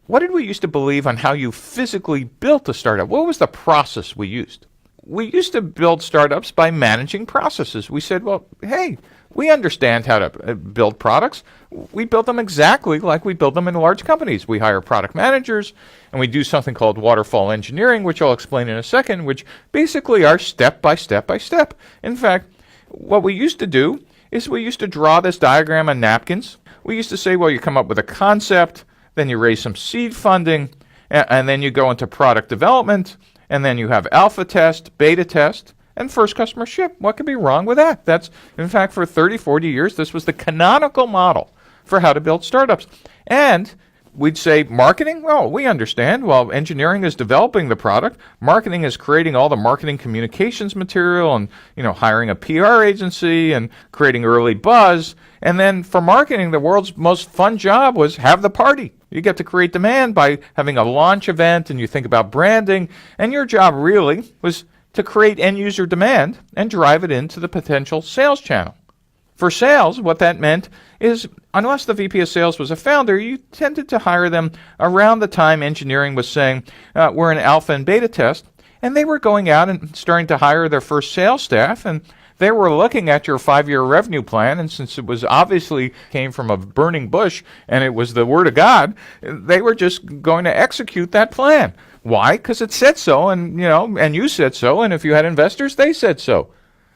what did we used to believe on how you physically built a startup? What was the process we used? We used to build startups by managing processes. We said, well, hey, we understand how to build products. We build them exactly like we build them in large companies. We hire product managers, and we do something called waterfall engineering, which I'll explain in a second, which basically are step by step by step. In fact, what we used to do is we used to draw this diagram on napkins. We used to say, well, you come up with a concept, then you raise some seed funding, and then you go into product development, and then you have alpha test, beta test, and first customer ship. What could be wrong with that? That's, in fact, for 30, 40 years, this was the canonical model for how to build startups. And we'd say marketing, well, we understand. While engineering is developing the product, marketing is creating all the marketing communications material and, hiring a PR agency and creating early buzz. And then for marketing, the world's most fun job was have the party. You get to create demand by having a launch event, and you think about branding. And your job really was to create end user demand and drive it into the potential sales channel. For sales, what that meant is, unless the VP of sales was a founder, you tended to hire them around the time engineering was saying, we're in alpha and beta test, and they were going out and starting to hire their first sales staff, and they were looking at your 5-year revenue plan, and since it was obviously came from a burning bush and it was the word of God, they were just going to execute that plan. Why? Because it said so, and you said so, and if you had investors, they said so.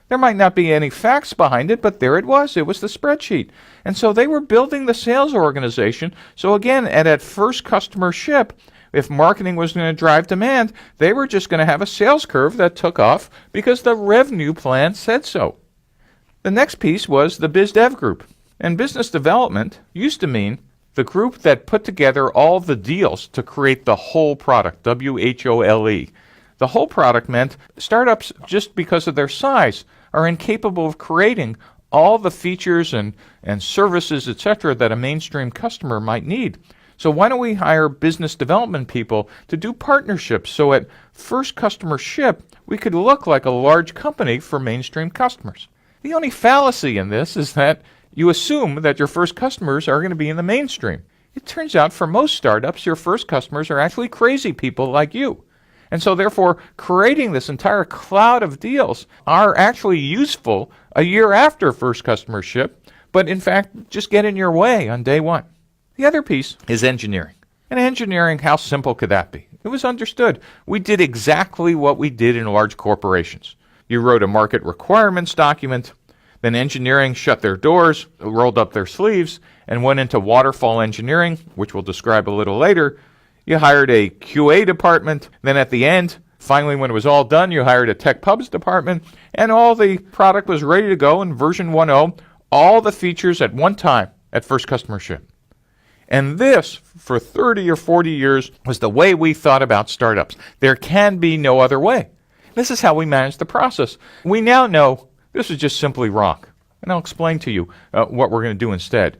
There might not be any facts behind it, but there it was. It was the spreadsheet. And so they were building the sales organization. So again, at that first customer ship, if marketing was going to drive demand, they were just going to have a sales curve that took off because the revenue plan said so. The next piece was the biz dev group. And business development used to mean the group that put together all the deals to create the whole product, WHOLE. The whole product meant startups, just because of their size, are incapable of creating all the features and services, etc., that a mainstream customer might need. So why don't we hire business development people to do partnerships so at first customer ship, we could look like a large company for mainstream customers. The only fallacy in this is that you assume that your first customers are going to be in the mainstream. It turns out for most startups, your first customers are actually crazy people like you. And so therefore, creating this entire cloud of deals are actually useful a year after first customer ship, but in fact, just get in your way on day one. The other piece is engineering. And engineering, how simple could that be? It was understood. We did exactly what we did in large corporations. You wrote a market requirements document, then engineering shut their doors, rolled up their sleeves, and went into waterfall engineering, which we'll describe a little later. You hired a QA department. Then at the end, finally when it was all done, you hired a tech pubs department, and all the product was ready to go in version 1.0, all the features at one time at first customer ship. And this, for 30 or 40 years, was the way we thought about startups. There can be no other way. This is how we manage the process. We now know this is just simply wrong. And I'll explain to you what we're going to do instead.